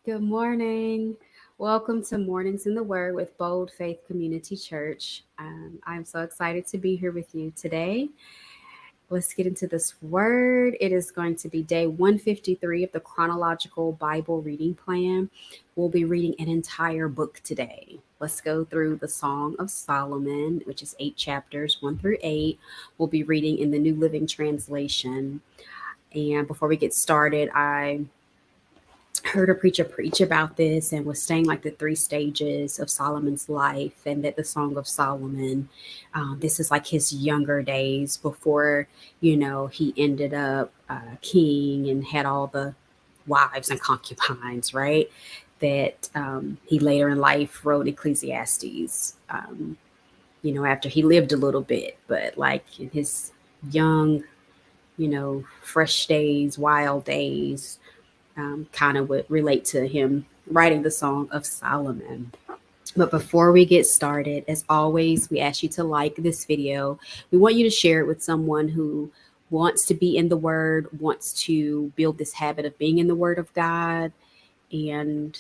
Good morning. Welcome to Mornings in the Word with Bold Faith Community Church. I'm so excited to be here with you today. Let's get into this word. It is going to be day 153 of the chronological Bible reading plan. We'll be reading an entire book today. Let's go through the Song of Solomon, which is 8 chapters, 1 through 8. We'll be reading in the New Living Translation. And before we get started, I heard a preacher preach about this and was saying like the three stages of Solomon's life, and that the Song of Solomon, this is like his younger days before, he ended up king and had all the wives and concubines, right? That he later in life wrote Ecclesiastes, after he lived a little bit, but like in his young, fresh days, wild days, kind of would relate to him writing the Song of Solomon. But before we get started, as always, we ask you to like this video. We want you to share it with someone who wants to be in the Word, wants to build this habit of being in the Word of God. And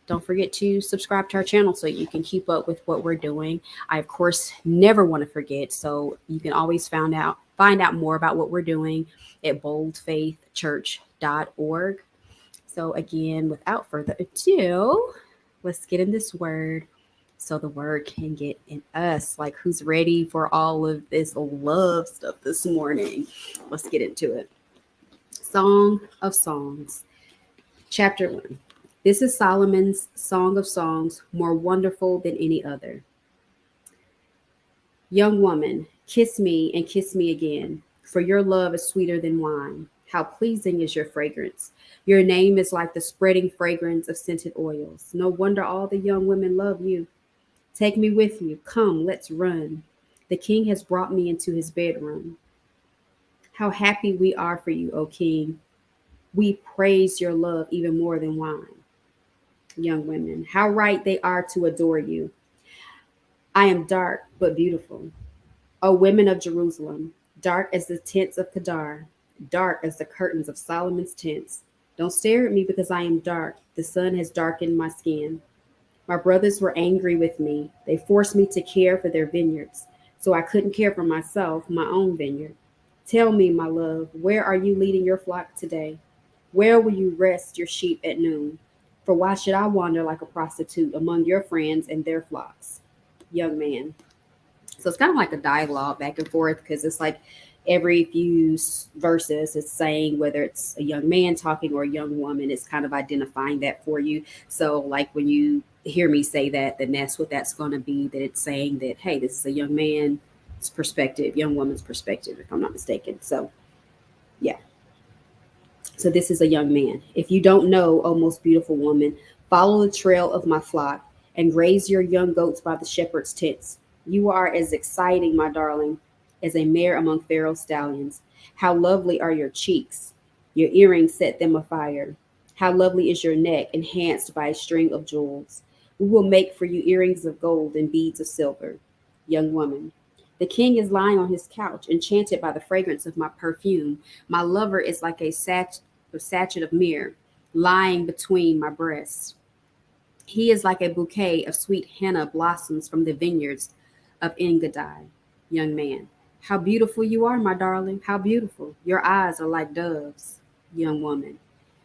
don't forget to subscribe to our channel so you can keep up with what we're doing. I, of course, never want to forget. So you can always find out more about what we're doing at boldfaithchurch.org. So, again, without further ado, let's get in this word so the word can get in us. Like, who's ready for all of this love stuff this morning? Let's get into it. Song of Songs, chapter 1. This is Solomon's Song of Songs, more wonderful than any other. Young woman, kiss me and kiss me again, for your love is sweeter than wine. How pleasing is your fragrance. Your name is like the spreading fragrance of scented oils. No wonder all the young women love you. Take me with you. Come, let's run. The king has brought me into his bedroom. How happy we are for you, O king. We praise your love even more than wine. Young women, how right they are to adore you. I am dark but beautiful. O women of Jerusalem, dark as the tents of Kedar, dark as the curtains of Solomon's tents. Don't stare at me because I am dark. The sun has darkened my skin. My brothers were angry with me. They forced me to care for their vineyards, so I couldn't care for myself, my own vineyard. Tell me, my love, where are you leading your flock today? Where will you rest your sheep at noon? For why should I wander like a prostitute among your friends and their flocks? Young man. So it's kind of like a dialogue back and forth, because it's like every few verses it's saying whether it's a young man talking or a young woman. It's kind of identifying that for you. So like when you hear me say that, then that's what that's going to be, that it's saying that, hey, this is a young man's perspective, young woman's perspective, if I'm not mistaken. So yeah. So this is a young man. If you don't know, O most beautiful woman, follow the trail of my flock and graze your young goats by the shepherd's tents. You are as exciting, my darling, as a mare among Pharaoh's stallions. How lovely are your cheeks! Your earrings set them afire. How lovely is your neck, enhanced by a string of jewels. We will make for you earrings of gold and beads of silver. Young woman, the king is lying on his couch, enchanted by the fragrance of my perfume. My lover is like a sachet of myrrh lying between my breasts. He is like a bouquet of sweet henna blossoms from the vineyards of Engaddi. Young man, how beautiful you are, my darling. How beautiful. Your eyes are like doves. Young woman,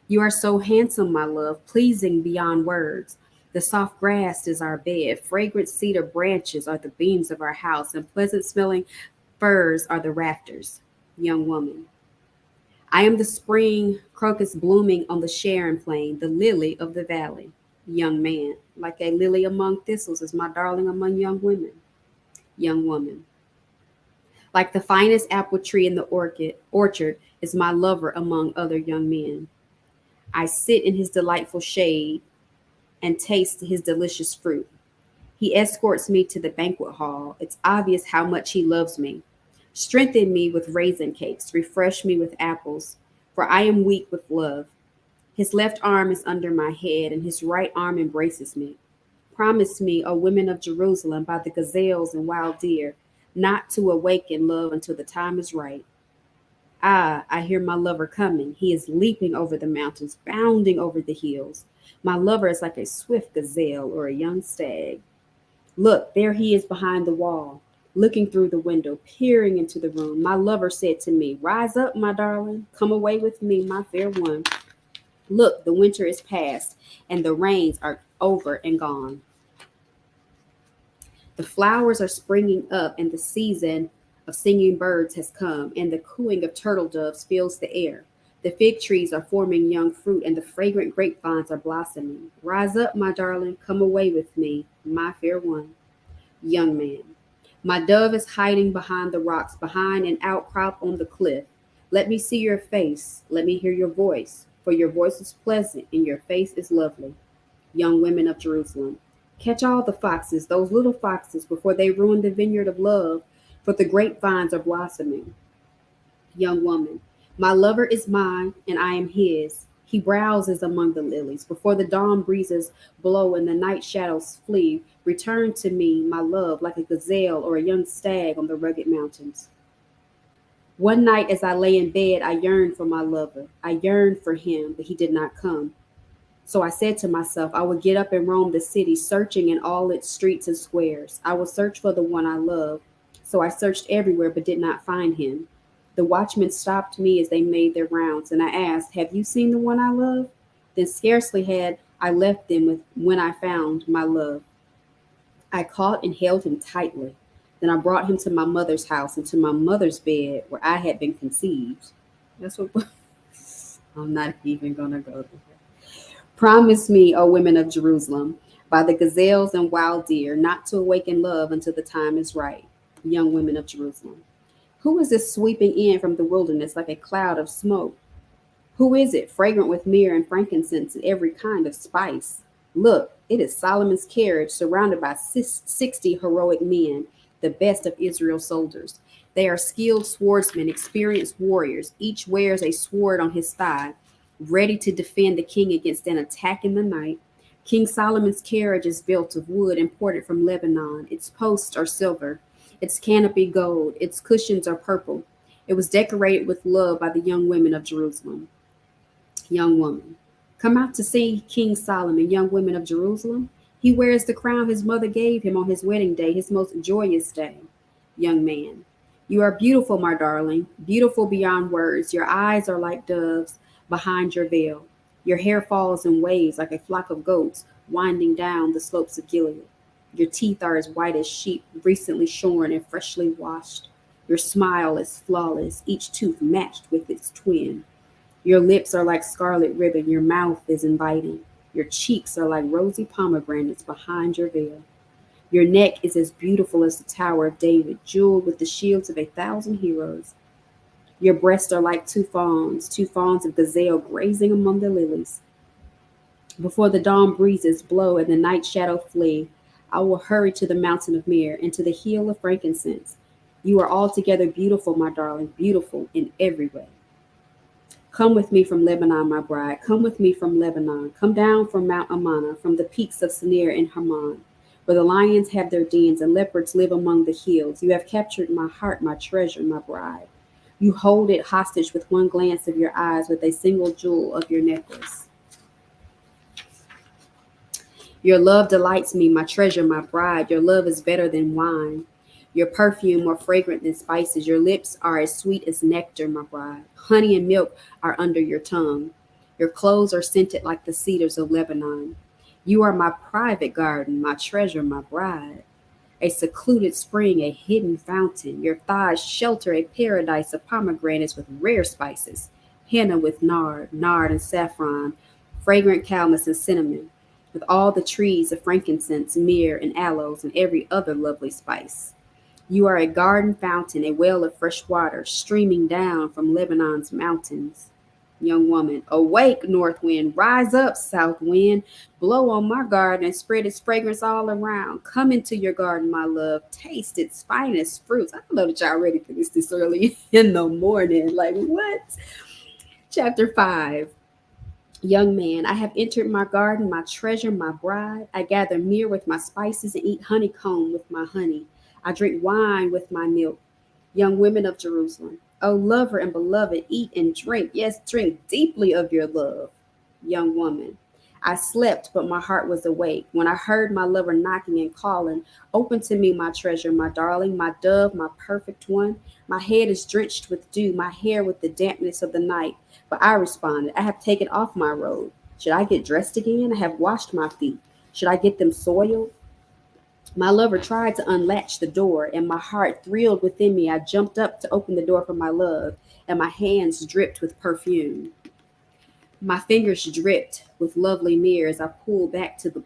you are so handsome, my love, pleasing beyond words. The soft grass is our bed, fragrant cedar branches are the beams of our house, and pleasant smelling firs are the rafters. Young woman, I am the spring crocus blooming on the Sharon plain, the lily of the valley. Young man, like a lily among thistles is my darling among young women. Young woman, like the finest apple tree in the orchard is my lover among other young men. I sit in his delightful shade and taste his delicious fruit. He escorts me to the banquet hall. It's obvious how much he loves me. Strengthen me with raisin cakes, refresh me with apples, for I am weak with love. His left arm is under my head, and his right arm embraces me. Promise me, O women of Jerusalem, by the gazelles and wild deer, not to awaken love until the time is right. Ah, I hear my lover coming. He is leaping over the mountains, bounding over the hills. My lover is like a swift gazelle or a young stag. Look, there he is behind the wall, looking through the window, peering into the room. My lover said to me, "Rise up, my darling. Come away with me, my fair one. Look, the winter is past, and the rains are over and gone. The flowers are springing up, and the season of singing birds has come, and the cooing of turtle doves fills the air. The fig trees are forming young fruit, and the fragrant grapevines are blossoming. Rise up, my darling, come away with me, my fair one." Young man. My dove is hiding behind the rocks, behind an outcrop on the cliff. Let me see your face. Let me hear your voice, for your voice is pleasant and your face is lovely. Young women of Jerusalem. Catch all the foxes, those little foxes, before they ruin the vineyard of love, for the grapevines are blossoming. Young woman. My lover is mine, and I am his. He browses among the lilies. Before the dawn breezes blow and the night shadows flee, return to me, my love, like a gazelle or a young stag on the rugged mountains. One night as I lay in bed, I yearned for my lover. I yearned for him, but he did not come. So I said to myself, I would get up and roam the city, searching in all its streets and squares. I would search for the one I love. So I searched everywhere but did not find him. The watchmen stopped me as they made their rounds, and I asked, "Have you seen the one I love?" Then scarcely had I left them when I found my love. I caught and held him tightly. Then I brought him to my mother's house and to my mother's bed where I had been conceived. That's what I'm not even gonna go there. Promise me, O women of Jerusalem, by the gazelles and wild deer, not to awaken love until the time is right. Young women of Jerusalem. Who is this sweeping in from the wilderness like a cloud of smoke? Who is it, fragrant with myrrh and frankincense and every kind of spice? Look, it is Solomon's carriage, surrounded by 60 heroic men, the best of Israel's soldiers. They are skilled swordsmen, experienced warriors. Each wears a sword on his thigh, ready to defend the king against an attack in the night. King Solomon's carriage is built of wood imported from Lebanon. Its posts are silver, its canopy gold, its cushions are purple. It was decorated with love by the young women of Jerusalem. Young woman. Come out to see King Solomon, young women of Jerusalem. He wears the crown his mother gave him on his wedding day, his most joyous day. Young man. You are beautiful, my darling, beautiful beyond words. Your eyes are like doves behind your veil. Your hair falls in waves like a flock of goats winding down the slopes of Gilead. Your teeth are as white as sheep, recently shorn and freshly washed. Your smile is flawless, each tooth matched with its twin. Your lips are like scarlet ribbon, your mouth is inviting. Your cheeks are like rosy pomegranates behind your veil. Your neck is as beautiful as the Tower of David, jeweled with the shields of 1,000 heroes. Your breasts are like two fawns of gazelle grazing among the lilies. Before the dawn breezes blow and the night shadow flee, I will hurry to the mountain of myrrh and to the hill of frankincense. You are altogether beautiful, my darling, beautiful in every way. Come with me from Lebanon, my bride. Come with me from Lebanon. Come down from Mount Amana, from the peaks of Senir and Hermon, where the lions have their dens and leopards live among the hills. You have captured my heart, my treasure, my bride. You hold it hostage with one glance of your eyes, with a single jewel of your necklace. Your love delights me, my treasure, my bride. Your love is better than wine. Your perfume more fragrant than spices. Your lips are as sweet as nectar, my bride. Honey and milk are under your tongue. Your clothes are scented like the cedars of Lebanon. You are my private garden, my treasure, my bride. A secluded spring, a hidden fountain. Your thighs shelter a paradise of pomegranates with rare spices, henna with nard and saffron, fragrant calamus and cinnamon, with all the trees of frankincense, myrrh, and aloes, and every other lovely spice. You are a garden fountain, a well of fresh water, streaming down from Lebanon's mountains. Young woman, awake, north wind, rise up, south wind, blow on my garden and spread its fragrance all around. Come into your garden, my love, taste its finest fruits. I don't know that y'all ready for this early in the morning. Like, what? Chapter 5. Young man, I have entered my garden, my treasure, my bride. I gather myrrh with my spices and eat honeycomb with my honey. I drink wine with my milk. Young women of Jerusalem, O lover and beloved, eat and drink. Yes, drink deeply of your love. Young woman. I slept, but my heart was awake. When I heard my lover knocking and calling, open to me, my treasure, my darling, my dove, my perfect one. My head is drenched with dew, my hair with the dampness of the night. But I responded, I have taken off my robe. Should I get dressed again? I have washed my feet. Should I get them soiled? My lover tried to unlatch the door, and my heart thrilled within me. I jumped up to open the door for my love, and my hands dripped with perfume. My fingers dripped with lovely mirrors. I pulled back the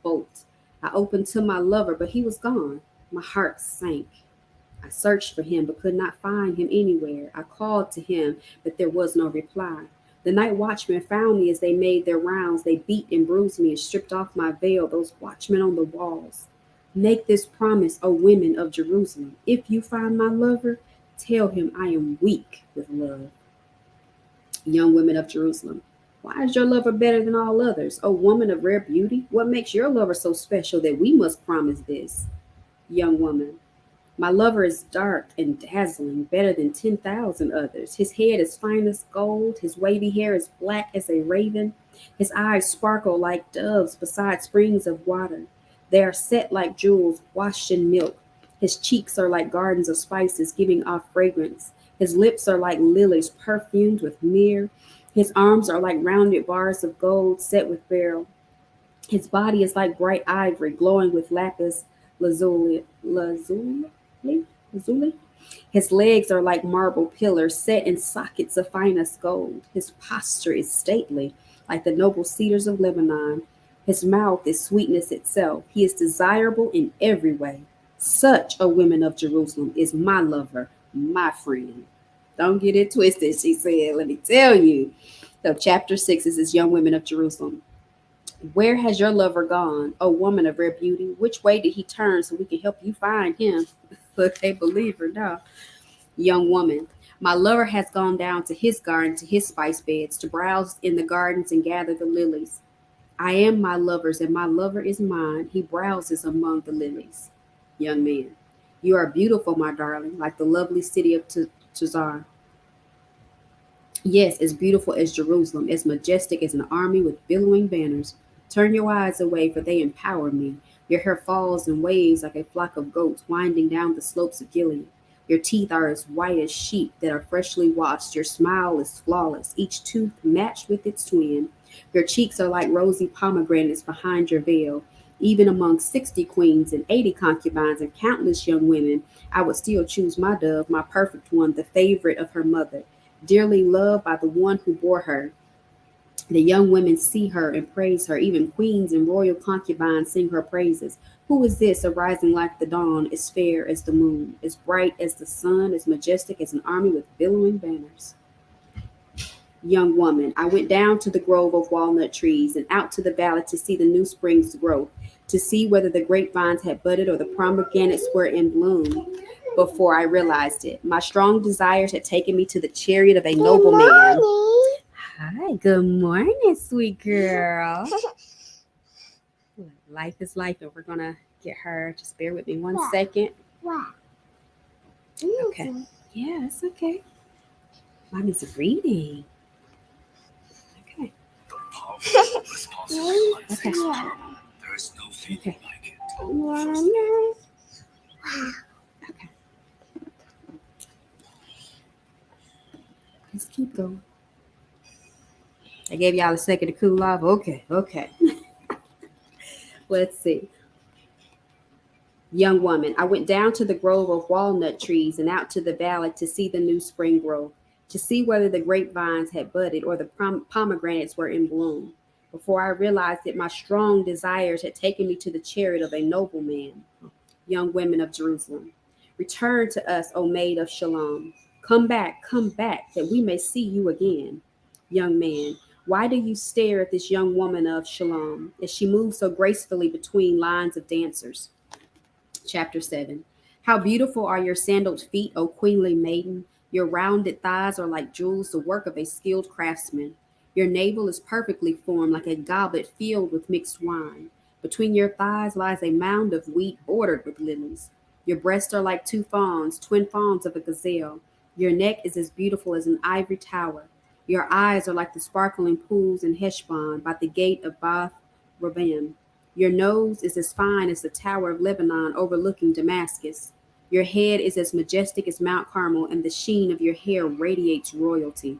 bolt. I opened to my lover, but he was gone. My heart sank. I searched for him, but could not find him anywhere. I called to him, but there was no reply. The night watchmen found me as they made their rounds. They beat and bruised me and stripped off my veil, those watchmen on the walls. Make this promise, O women of Jerusalem. If you find my lover, tell him I am weak with love. Young women of Jerusalem, why is your lover better than all others? O woman of rare beauty, what makes your lover so special that we must promise this? Young woman, my lover is dark and dazzling, better than 10,000 others. His head is fine as gold, his wavy hair is black as a raven, his eyes sparkle like doves beside springs of water. They are set like jewels washed in milk. His cheeks are like gardens of spices giving off fragrance. His lips are like lilies perfumed with myrrh. His arms are like rounded bars of gold set with beryl. His body is like bright ivory glowing with lapis lazuli. His legs are like marble pillars set in sockets of finest gold. His posture is stately, like the noble cedars of Lebanon. His mouth is sweetness itself. He is desirable in every way. Such a woman of Jerusalem is my lover, my friend. Don't get it twisted, she said. Let me tell you. So, chapter 6 is this young women of Jerusalem. Where has your lover gone, O woman of rare beauty? Which way did he turn so we can help you find him? Look, they believe her now. Young woman, my lover has gone down to his garden, to his spice beds, to browse in the gardens and gather the lilies. I am my lover's, and my lover is mine. He browses among the lilies. Young man, you are beautiful, my darling, like the lovely city of Tazar. Yes, as beautiful as Jerusalem, as majestic as an army with billowing banners. Turn your eyes away, for they empower me. Your hair falls in waves like a flock of goats winding down the slopes of Gilead. Your teeth are as white as sheep that are freshly washed. Your smile is flawless, each tooth matched with its twin. Your cheeks are like rosy pomegranates behind your veil. Even among 60 queens and 80 concubines and countless young women, I would still choose my dove, my perfect one, the favorite of her mother, dearly loved by the one who bore her. The young women see her and praise her. Even queens and royal concubines sing her praises. Who is this arising like the dawn, as fair as the moon, as bright as the sun, as majestic as an army with billowing banners? Young woman, I went down to the grove of walnut trees and out to the valley to see the new spring's growth, to see whether the grapevines had budded or the pomegranates were in bloom. Before I realized it, my strong desires had taken me to the chariot of a noble man. Hi, good morning, sweet girl. Life is life, and we're gonna get her. Just bear with me one second. Okay. Yeah, it's okay. Mommy's reading. Okay. Okay. There is no feeling like it. Okay. Let's keep going. I gave y'all a second to cool off. Okay. Let's see. Young woman, I went down to the grove of walnut trees and out to the valley to see the new spring growth, to see whether the grapevines had budded or the pomegranates were in bloom. Before I realized it, my strong desires had taken me to the chariot of a noble man. Young women of Jerusalem, return to us, O maid of Shalom. Come back, that we may see you again. Young man, why do you stare at this young woman of Shalom as she moves so gracefully between lines of dancers? Chapter 7. How beautiful are your sandaled feet, O queenly maiden. Your rounded thighs are like jewels, the work of a skilled craftsman. Your navel is perfectly formed like a goblet filled with mixed wine. Between your thighs lies a mound of wheat bordered with lilies. Your breasts are like two fawns, twin fawns of a gazelle. Your neck is as beautiful as an ivory tower. Your eyes are like the sparkling pools in Heshbon by the gate of Bath Rabbim. Your nose is as fine as the Tower of Lebanon overlooking Damascus. Your head is as majestic as Mount Carmel, and the sheen of your hair radiates royalty.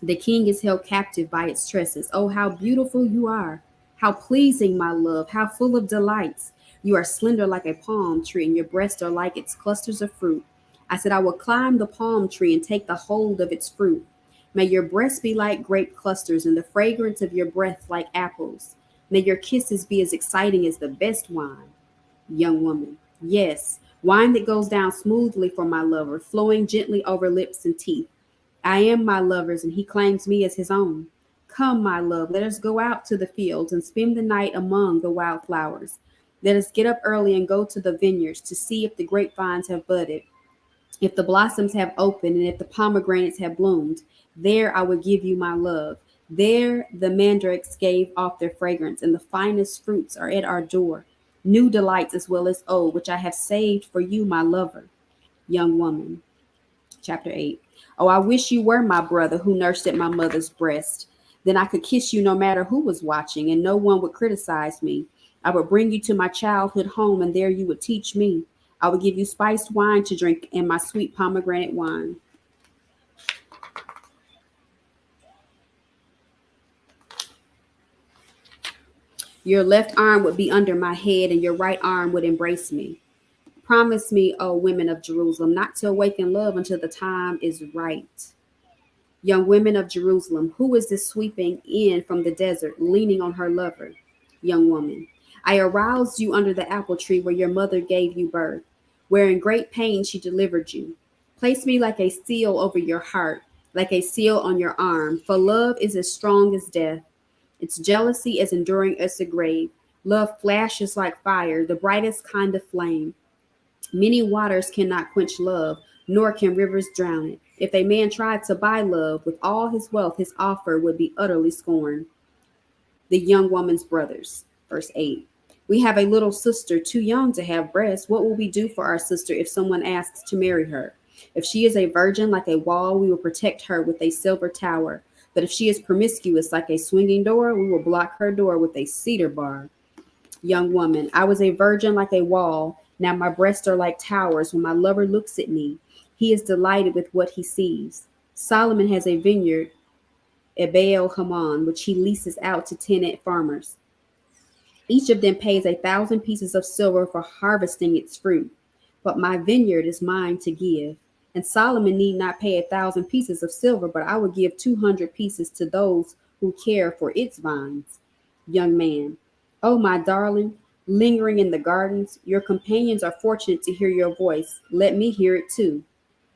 The king is held captive by its tresses. Oh, how beautiful you are! How pleasing, my love! How full of delights! You are slender like a palm tree, and your breasts are like its clusters of fruit. I said, I will climb the palm tree and take the hold of its fruit. May your breasts be like grape clusters, and the fragrance of your breath like apples. May your kisses be as exciting as the best wine. Young woman, yes, wine that goes down smoothly for my lover, flowing gently over lips and teeth. I am my lover's, and he claims me as his own. Come, my love, let us go out to the fields and spend the night among the wild flowers. Let us get up early and go to the vineyards to see if the grapevines have budded, if the blossoms have opened, and if the pomegranates have bloomed. There I will give you my love. There the mandrakes gave off their fragrance, and the finest fruits are at our door. New delights as well as old, which I have saved for you, my lover. Young woman. Chapter 8. Oh, I wish you were my brother who nursed at my mother's breast. Then I could kiss you no matter who was watching, and no one would criticize me. I would bring you to my childhood home, and there you would teach me. I would give you spiced wine to drink and my sweet pomegranate wine. Your left arm would be under my head, and your right arm would embrace me. Promise me, O women of Jerusalem, not to awaken love until the time is right. Young women of Jerusalem, who is this sweeping in from the desert, leaning on her lover? Young woman, I aroused you under the apple tree where your mother gave you birth, where in great pain she delivered you. Place me like a seal over your heart, like a seal on your arm, for love is as strong as death. Its jealousy as enduring as the grave. Love flashes like fire, the brightest kind of flame. Many waters cannot quench love, nor can rivers drown it. If a man tried to buy love with all his wealth, his offer would be utterly scorned. The young woman's brothers. Verse 8. We have a little sister too young to have breasts. What will we do for our sister if someone asks to marry her? If she is a virgin like a wall, we will protect her with a silver tower. But if she is promiscuous like a swinging door, we will block her door with a cedar bar. Young woman, I was a virgin like a wall. Now my breasts are like towers. When my lover looks at me, he is delighted with what he sees. Solomon has a vineyard at Baal Hamon, which he leases out to tenant farmers. Each of them pays 1,000 pieces of silver for harvesting its fruit. But my vineyard is mine to give. And Solomon need not pay 1,000 pieces of silver, but I will give 200 pieces to those who care for its vines. Young man, oh my darling, lingering in the gardens, your companions are fortunate to hear your voice. Let me hear it too.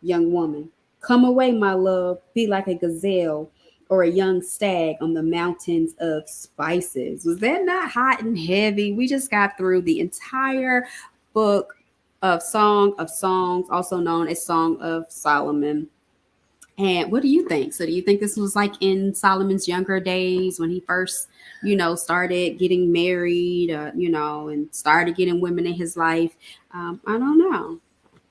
Young woman, come away, my love, be like a gazelle or a young stag on the mountains of spices. Was that not hot and heavy? We just got through the entire book of Song of Songs, also known as Song of Solomon. And what do you think? So, do you think this was like in Solomon's younger days when he first, started getting married, and started getting women in his life? I don't know.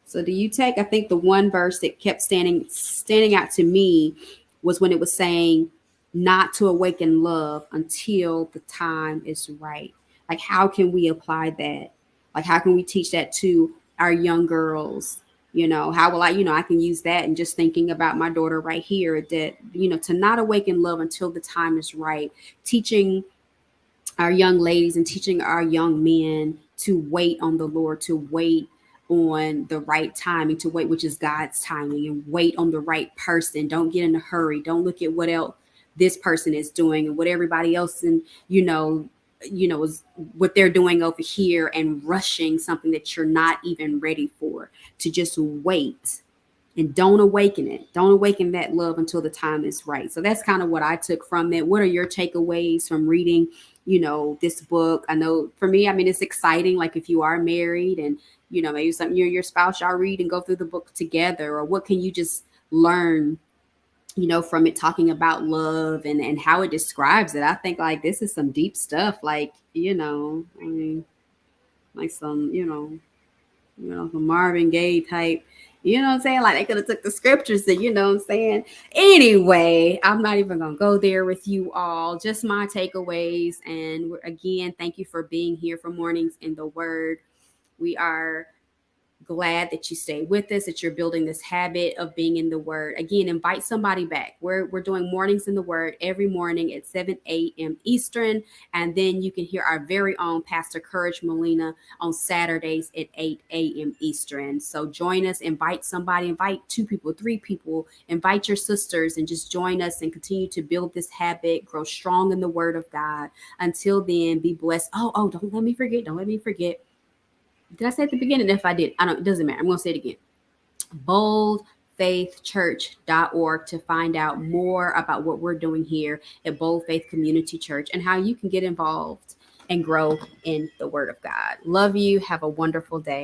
So do you take? I think the one verse that kept standing out to me was when it was saying not to awaken love until the time is right. Like how can we apply that? Like how can we teach that to our young girls? How will I can use that and just thinking about my daughter right here that, to not awaken love until the time is right. Teaching our young ladies and teaching our young men to wait on the Lord, to wait on the right timing, to wait, which is God's timing, and wait on the right person. Don't get in a hurry. Don't look at what else this person is doing and what everybody else is what they're doing over here and rushing something that you're not even ready for. To just wait and don't awaken it. Don't awaken that love until the time is right. So that's kind of what I took from it. What are your takeaways from reading, this book? I know for me, I mean, it's exciting. Like if you are married and, maybe something you and your spouse, y'all read and go through the book together, or what can you just learn, from it talking about love and how it describes it? I think like this is some deep stuff. Like, I mean, like some, some Marvin Gaye type, You know what I'm saying? Like they could have took the scriptures and you know what I'm saying? Anyway, I'm not even gonna go there with you all. Just my takeaways. And again, thank you for being here for Mornings in the Word. We are glad that you stay with us, that you're building this habit of being in the Word. Again, invite somebody back. We're doing Mornings in the Word every morning at 7 a.m. Eastern. And then you can hear our very own Pastor Courage Molina on Saturdays at 8 a.m. Eastern. So join us, invite somebody, invite 2 people, 3 people, invite your sisters, and just join us and continue to build this habit, grow strong in the Word of God. Until then, be blessed. Oh, don't let me forget. Don't let me forget. Did I say at the beginning? If I did, I don't, it doesn't matter. I'm going to say it again. boldfaithchurch.org to find out more about what we're doing here at Bold Faith Community Church and how you can get involved and grow in the Word of God. Love you. Have a wonderful day.